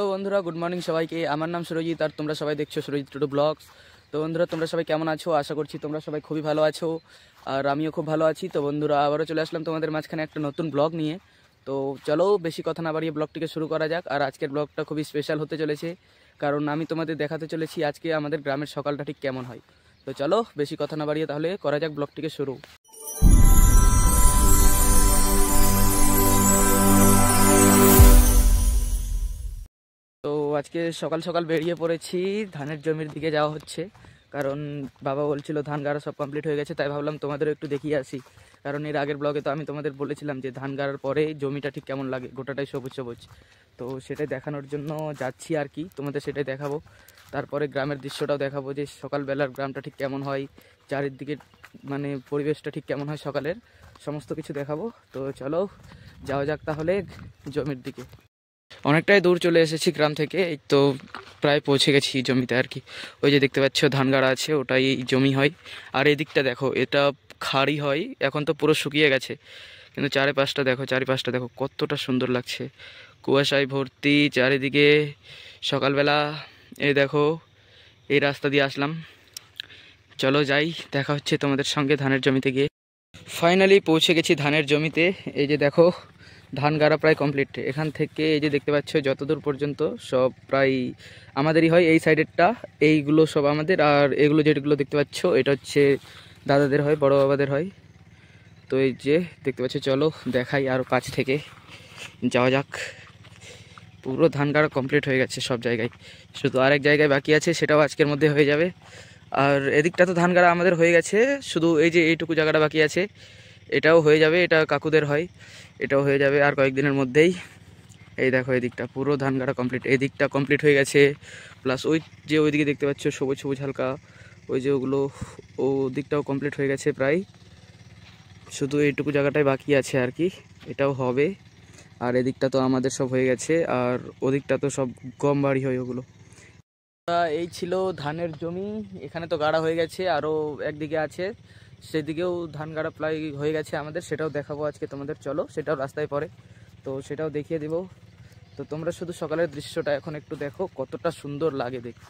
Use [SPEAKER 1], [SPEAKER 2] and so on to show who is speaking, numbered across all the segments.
[SPEAKER 1] তো বন্ধুরা good morning সবাইকে। আমার নাম সুরজিৎ আর তোমরা সবাই দেখছো সুরজিৎ টুডু ব্লগস। তো বন্ধুরা তোমরা সবাই কেমন আছো? আশা করছি তোমরা সবাই খুবই ভালো আছো আর আমিও খুব ভালো আছি। তো বন্ধুরা আবারও চলে আসলাম তোমাদের মাঝখানে একটা নতুন ব্লগ নিয়ে। তো চলো বেশি কথা না বাড়িয়ে ব্লগটিকে শুরু করা যাক। আর আজকের ব্লগটা খুবই স্পেশাল হতে চলেছে, কারণ আমি তোমাদের দেখাতে চলেছি আজকে আমাদের গ্রামের সকালটা ঠিক কেমন হয়। তো চলো বেশি কথা না বাড়িয়ে তাহলে করা যাক ব্লগটিকে শুরু। তো আজকে সকাল সকাল বেরিয়ে পড়েছি, ধানের জমির দিকে যাওয়া হচ্ছে, কারণ বাবা বলছিল ধান গাড়া সব কমপ্লিট হয়ে গেছে, তাই ভাবলাম তোমাদেরও একটু দেখিয়ে আসি। কারণ এর আগের ব্লগে তো আমি তোমাদের বলেছিলাম যে ধান গাড়ার পরে জমিটা ঠিক কেমন লাগে, গোটাটাই সবুজ সবুজ। তো সেটাই দেখানোর জন্য যাচ্ছি আর কি, তোমাদের সেটাই দেখাবো। তারপরে গ্রামের দৃশ্যটাও দেখাবো যে সকালবেলার গ্রামটা ঠিক কেমন হয়, চারিদিকে মানে পরিবেশটা ঠিক কেমন হয় সকালের, সমস্ত কিছু দেখাবো। তো চলো যাওয়া যাক তাহলে জমির দিকে। অনেকটাই দূর চলে এসেছি গ্রাম থেকে, এই তো প্রায় পৌঁছে গেছি জমিতে আর কি। ওই যে দেখতে পাচ্ছ ধান গাড়া আছে, ওটাই জমি হয়। আর এদিকটা দেখো, এটা খাড়ি হয়, এখন তো পুরো শুকিয়ে গেছে, কিন্তু চারিপাশটা দেখো কতটা সুন্দর লাগছে, কুয়াশায় ভর্তি চারিদিকে। সকালবেলা এই দেখো, এই রাস্তা দিয়ে আসলাম। চলো যাই, দেখা হচ্ছে তোমাদের সঙ্গে ধানের জমিতে গিয়ে। ফাইনালি পৌঁছে গেছি ধানের জমিতে। এই যে দেখো ধান গাড়া প্রায় কমপ্লিট। এখান থেকে এই যে দেখতে পাচ্ছ যতদূর পর্যন্ত সব প্রায় আমাদেরই হয়, এই সাইডেরটা এইগুলো সব আমাদের। আর এগুলো যেগুলো দেখতে পাচ্ছ এটা হচ্ছে দাদাদের হয়, বড় বাবাদের হয়। তো এই যে দেখতে পাচ্ছ, চলো দেখাই আরও কাছ থেকে, যাওয়া যাক। পুরো ধান গাড়া কমপ্লিট হয়ে গেছে সব জায়গায়, শুধু আরেক জায়গায় বাকি আছে, সেটাও আজকের মধ্যে হয়ে যাবে। আর এদিকটা তো ধান গাড়া আমাদের হয়ে গেছে, শুধু এই যে এইটুকু জায়গাটা বাকি আছে, এটাও হয়ে যাবে। এটা কাকুদের হয়, এটাও হয়ে যাবে আর কয়েকদিনের মধ্যেই। এই দেখো এদিকটা পুরো ধান গাড়া কমপ্লিট, এদিকটা কমপ্লিট হয়ে গেছে। প্লাস ওই যে ওইদিকে দেখতে পাচ্ছ সবুজ সবুজ হালকা, ওই যে ওগুলো, ও দিকটাও কমপ্লিট হয়ে গেছে প্রায়, শুধু এইটুকু জায়গাটাই বাকি আছে আর কি, এটাও হবে। আর এদিকটা তো আমাদের সব হয়ে গেছে, আর ওদিকটা তো সব গম বাড়ি হয় ওগুলো। এই ছিল ধানের জমি, এখানে তো গাড়া হয়ে গেছে, আরও একদিকে আছে, সেদিকেও ধান গাড়া প্রায় হয়ে গেছে আমাদের, সেটাও দেখাবো আজকে তোমাদের। চলো সেটাও রাস্তায় পড়ে, তো সেটাও দেখিয়ে দেব। তো তোমরা শুধু সকালের দৃশ্যটা এখন একটু দেখো, কতটা সুন্দর লাগে দেখতে।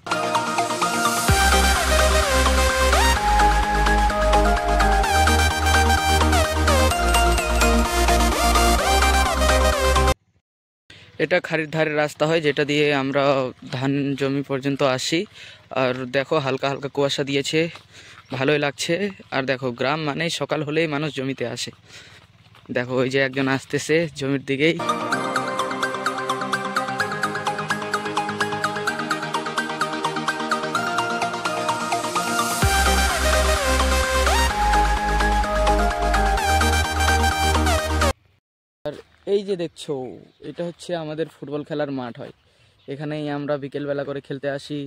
[SPEAKER 1] এটা খাড়ির ধারের রাস্তা হয়, যেটা দিয়ে আমরা ধান জমি পর্যন্ত আসি। আর দেখো হালকা হালকা কুয়াশা দিয়েছে, ভালোই লাগছে। আর দেখো গ্রাম মানে সকাল হলেই মানুষ জমিতে আসে। দেখো ওই যে একজন আসতেছে জমির দিকেই। আর এই যে দেখছো, এটা হচ্ছে আমাদের ফুটবল খেলার মাঠ হয়, এখানেই আমরা বিকেলবেলা করে খেলতে আসি।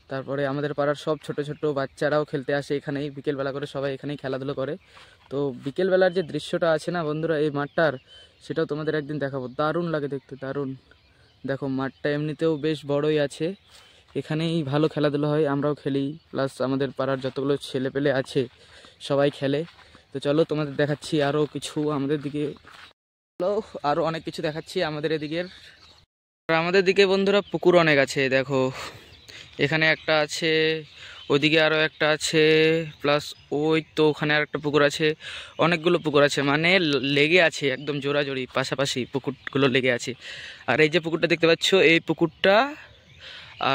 [SPEAKER 1] তারপরে আমাদের পাড়ার সব ছোট ছোট বাচ্চারাও খেলতে আসে এখানেই, বিকেলবেলা করে সবাই এখানেই খেলাধুলো করে। তো বিকেলবেলার যে দৃশ্যটা আছে না বন্ধুরা এই মাঠটার, সেটাও তোমাদের একদিন দেখাবো, দারুণ লাগে দেখতে, দারুণ। দেখো মাঠটা এমনিতেও বেশ বড়ই আছে, এখানেই ভালো খেলাধুলো হয়, আমরাও খেলি, প্লাস আমাদের পাড়ার যতগুলো ছেলে পেলে আছে সবাই খেলে। তো চলো তোমাদের দেখাচ্ছি আরও কিছু আমাদের দিকে, আরও অনেক কিছু দেখাচ্ছি আমাদের এদিকের। আমাদের দিকে বন্ধুরা পুকুর অনেক আছে, দেখো এখানে একটা আছে, ওইদিকে আরও একটা আছে, প্লাস ওই তো ওখানে আর একটা পুকুর আছে, অনেকগুলো পুকুর আছে, মানে লেগে আছে একদম জোড়াজোড়ি, পাশাপাশি পুকুরগুলো লেগে আছে। আর এই যে পুকুরটা দেখতে পাচ্ছ, এই পুকুরটা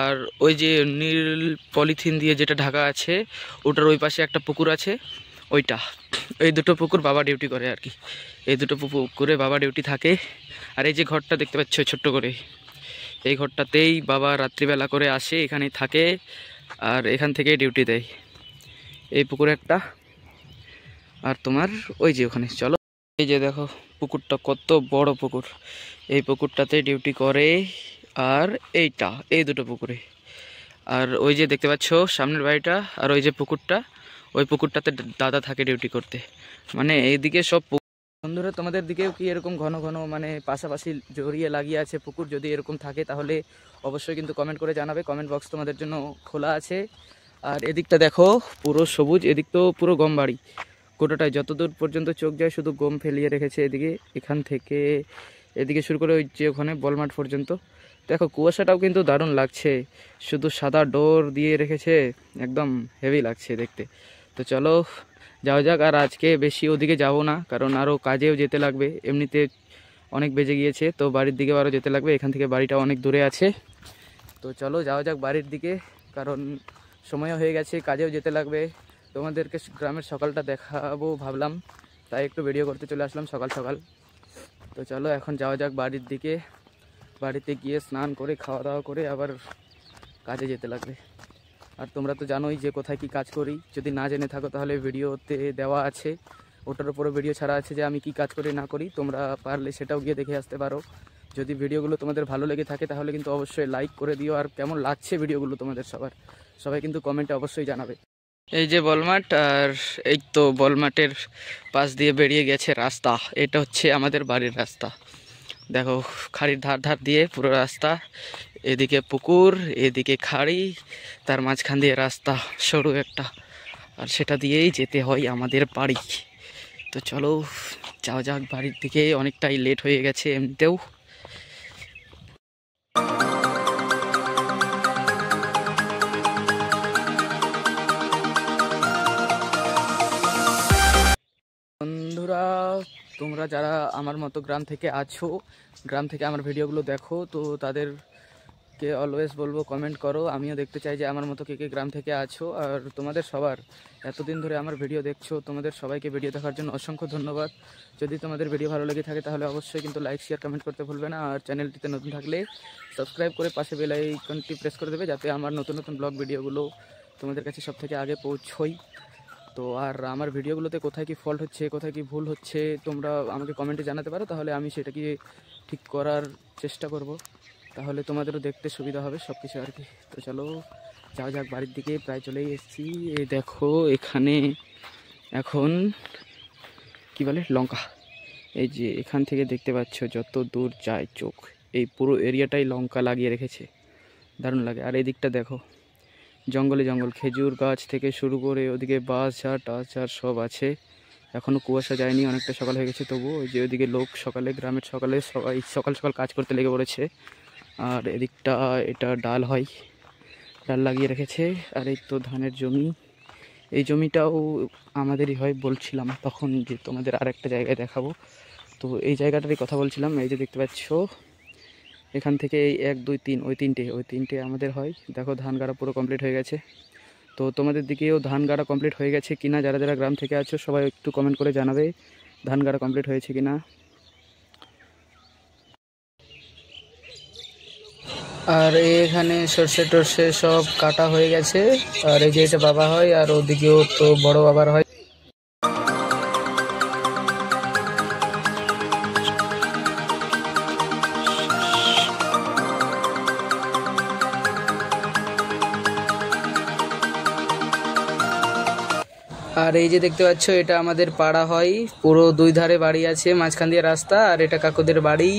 [SPEAKER 1] আর ওই যে নীল পলিথিন দিয়ে যেটা ঢাকা আছে, ওটার ওই পাশে একটা পুকুর আছে, ওইটা, এই দুটো পুকুর বাবা ডিউটি করে আর কি, এই দুটো পুকুরে বাবা ডিউটি থাকে। আর এই যে ঘরটা দেখতে পাচ্ছ ছোট্ট করে, এই ঘরটাতেই বাবা রাত্রিবেলা করে আসে, এখানেই থাকে, আর এখান থেকে ডিউটি দেয়। এই পুকুর একটা, আর তোমার ওই যে ওখানে, চলো এই যে দেখো পুকুরটা কত বড় পুকুর, এই পুকুরটাতে ডিউটি করে। আর এইটা, এই দুটো পুকুরে, আর ওই যে দেখতে পাচ্ছ সামনের বাড়িটা, আর ওই যে পুকুরটা, ওই পুকুরটাতে দাদা থাকে ডিউটি করতে। মানে এইদিকে সব বন্ধুরা, তোমাদের দিকেও কি এরকম ঘন ঘন মানে পাশাপাশি জড়িয়ে লাগিয়ে আছে পুকুর? যদি এরকম থাকে তাহলে অবশ্যই কিন্তু কমেন্ট করে জানাবে, কমেন্ট বক্স তোমাদের জন্য খোলা আছে। আর এদিকটা দেখো পুরো সবুজ, এদিক তো পুরো গম বাড়ি, গোটাটায় যতদূর পর্যন্ত চোখ যায় শুধু গম ফেলিয়ে রেখেছে এদিকে, এখান থেকে এদিকে শুরু করে ওই যে ওখানে বলমাঠ পর্যন্ত, দেখো কুয়াশাটাও কিন্তু দারুণ লাগছে, শুধু সাদা ডোর দিয়ে রেখেছে, একদম হেভি লাগছে দেখতে। তো চলো যাওয়া যাক। আর আজকে বেশি ওদিকে যাব না, কারণ আরও কাজেও যেতে লাগবে, এমনিতে অনেক বেজে গিয়েছে, তো বাড়ির দিকে আরও যেতে লাগবে, এখান থেকে বাড়িটা অনেক দূরে আছে। তো চলো যাওয়া যাক বাড়ির দিকে, কারণ সময়ও হয়ে গেছে, কাজেও যেতে লাগবে। তোমাদেরকে গ্রামের সকালটা দেখাবো ভাবলাম, তাই একটু ভিডিও করতে চলে আসলাম সকাল সকাল। তো চলো এখন যাওয়া যাক বাড়ির দিকে, বাড়িতে গিয়ে স্নান করে খাওয়া দাওয়া করে আবার কাজে যেতে লাগবে। আর তোমরা তো জানোই যে কোথায় কি কাজ করি, যদি না জেনে থাকো তাহলে ভিডিওতে দেওয়া আছে, ওটার উপরে ভিডিও ছাড়া আছে যে আমি কি কাজ করি না করি, তোমরা পারলে সেটাও গিয়ে দেখে আসতে পারো। যদি ভিডিওগুলো তোমাদের ভালো লেগে থাকে তাহলে কিন্তু অবশ্যই লাইক করে দিও, আর কেমন লাগছে ভিডিওগুলো তোমাদের সবাই কিন্তু কমেন্টে অবশ্যই জানাবে। এই যে বলমাঠ, আর এই তো বলমাঠের পাশ দিয়ে বেরিয়ে গেছে রাস্তা, এটা হচ্ছে আমাদের বাড়ির রাস্তা। দেখো খাড়ির ধার ধার দিয়ে পুরো রাস্তা, এদিকে পুকুর, এদিকে খাড়ি, তার মাঝখান দিয়ে রাস্তা সরু একটা, আর সেটা দিয়েই যেতে হয় আমাদের বাড়ি। তো চলো যাওয়া যাক বাড়ির দিকে, অনেকটাই লেট হয়ে গেছে এমনিতেও। বন্ধুরা, তোমরা যারা আমার মতো গ্রাম থেকে আছো, গ্রাম থেকে আমার ভিডিওগুলো দেখো, তো তাদেরকে অলওয়েজ বলবো কমেন্ট করো, আমিও দেখতে চাই যে আমার মতো কে কে গ্রাম থেকে আছো। আর তোমাদের সবার এতদিন ধরে আমার ভিডিও দেখছো, তোমাদের সবাইকে ভিডিও দেখার জন্য অসংখ্য ধন্যবাদ। যদি তোমাদের ভিডিও ভালো লেগে থাকে তাহলে অবশ্যই কিন্তু লাইক শেয়ার কমেন্ট করতে ভুলবে না, আর চ্যানেলটিতে নতুন থাকলে সাবস্ক্রাইব করে পাশে বেল আইকনটি প্রেস করে দেবে, যাতে আমার নতুন নতুন ব্লগ ভিডিওগুলো তোমাদের কাছে সব থেকে আগে পৌঁছই। তো আর আমার ভিডিওগুলোতে কোথায় কি ফল্ট হচ্ছে, কোথায় কি ভুল হচ্ছে, তোমরা আমাকে কমেন্টে জানাতে পারো, তাহলে আমি সেটাকে ঠিক করার চেষ্টা করব, তাহলে তোমাদেরও দেখতে সুবিধা হবে সব কিছু আর কি। তো চলো যাওয়া যাক বাড়ির দিকে, প্রায় চলেই এসেছি। এই দেখো এখানে এখন কি বলে লঙ্কা, এই যে এখান থেকে দেখতে পাচ্ছ যত দূর যায় চোখ, এই পুরো এরিয়াটাই লঙ্কা লাগিয়ে রেখেছে, দারুণ লাগে। আর এই দিকটা দেখো জঙ্গলে জঙ্গল, খেজুর গাছ থেকে শুরু করে ওদিকে বাঁশঝাড় টাছঝাড় সব আছে। এখনও কুয়াশা যায়নি, অনেকটা সকাল হয়ে গেছে, তবু ওই যে ওইদিকে লোক সকালে, গ্রামের সকালে সবাই সকাল সকাল কাজ করতে লেগে পড়েছে। আর এদিকটা এটা ডাল হয়, ডাল লাগিয়ে রেখেছে। আর এই তো ধানের জমি, এই জমিটাও আমাদেরই হয় বলছিলাম তখন, যে তোমাদের আর একটা জায়গায় দেখাবো। তো এই জায়গাটারই কথা বলছিলাম, এই যে দেখতে পাচ্ছ এখান থেকে এই 1 2 3 ওই তিনটে আমাদের হয়। দেখো ধান গাড়া পুরো কমপ্লিট হয়ে গেছে। তো তোমাদের দিকেও ধান গাড়া কমপ্লিট হয়ে গেছে কিনা, যারা যারা গ্রাম থেকে আছো সবাই একটু কমেন্ট করে জানাবে ধান গাড়া কমপ্লিট হয়েছে কিনা। আর এখানে সর্ষে টর্ষে সব কাটা হয়ে গেছে, আর এই যে এটা বাবা হয়, আর ওদিকেও তো বড় বাবার হয়। আর এই যে দেখতে পাচ্ছ এটা আমাদের পাড়া হয়, পুরো দুই ধারে বাড়ি আছে, মাঝখান দিয়ে রাস্তা, আর এটা কাকুদের বাড়ি।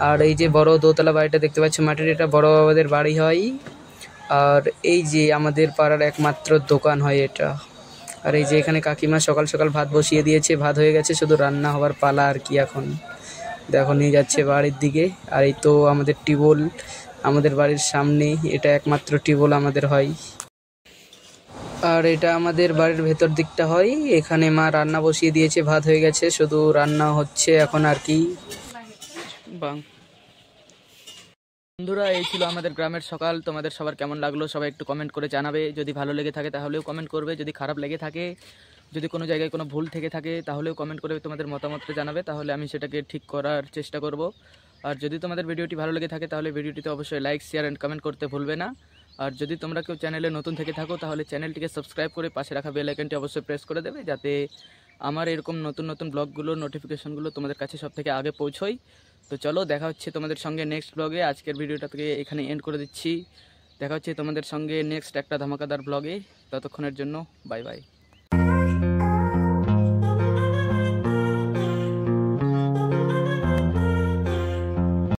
[SPEAKER 1] আর এই যে বড় দোতলা বাড়িটা দেখতে পাচ্ছ মাটির, এটা বড় বাবাদের বাড়ি হয়। আর এই যে আমাদের পাড়ার একমাত্র দোকান হয় এটা। আর এই যে এখানে কাকিমা সকাল সকাল ভাত বসিয়ে দিয়েছে, ভাত হয়ে গেছে, শুধু রান্না হওয়ার পালা আর কি। এখন দেখো নিয়ে যাচ্ছে বাড়ির দিকে। আর এই তো আমাদের টিউবওয়েল আমাদের বাড়ির সামনেই, এটা একমাত্র টিউবওয়েল আমাদের হয়। আর এটা আমাদের বাড়ির ভেতর দিকটা হয়, এখানে মা রান্না বসিয়ে দিয়েছে, ভাত হয়ে গেছে, শুধু রান্না হচ্ছে এখন আর কি। বন্ধুরা, এই ছিল আমাদের গ্রামের সকাল। তোমাদের সবার কেমন লাগলো সবাই একটু কমেন্ট করে জানাবে, যদি ভালো লেগে থাকে তাহলেও কমেন্ট করবে, যদি খারাপ লেগে থাকে, যদি কোনো জায়গায় কোনো ভুল থেকে থাকে তাহলেও কমেন্ট করে তোমাদের মতামতটা জানাবে, তাহলে আমি সেটাকে ঠিক করার চেষ্টা করব। আর যদি তোমাদের ভিডিওটি ভালো লেগে থাকে তাহলে ভিডিওটিতে অবশ্যই লাইক শেয়ার অ্যান্ড কমেন্ট করতে ভুলবে না। আর যদি তোমরা কেউ চ্যানেলে নতুন থেকে থাকো তাহলে চ্যানেলটিকে সাবস্ক্রাইব করে পাশে রাখা বেল আইকনটি অবশ্যই প্রেস করে দেবে, যাতে আমার এরকম নতুন নতুন ব্লগগুলোর নোটিফিকেশনগুলো তোমাদের কাছে সব থেকে আগে পৌঁছয়। তো চলো দেখা হচ্ছে তোমাদের সঙ্গে নেক্সট ব্লগে। আজকের ভিডিওটাকে এখানে এন্ড করে দিচ্ছি, দেখা হচ্ছে তোমাদের সঙ্গে নেক্সট একটা ধামাকাদার ব্লগে। ততক্ষণের জন্য বাই বাই।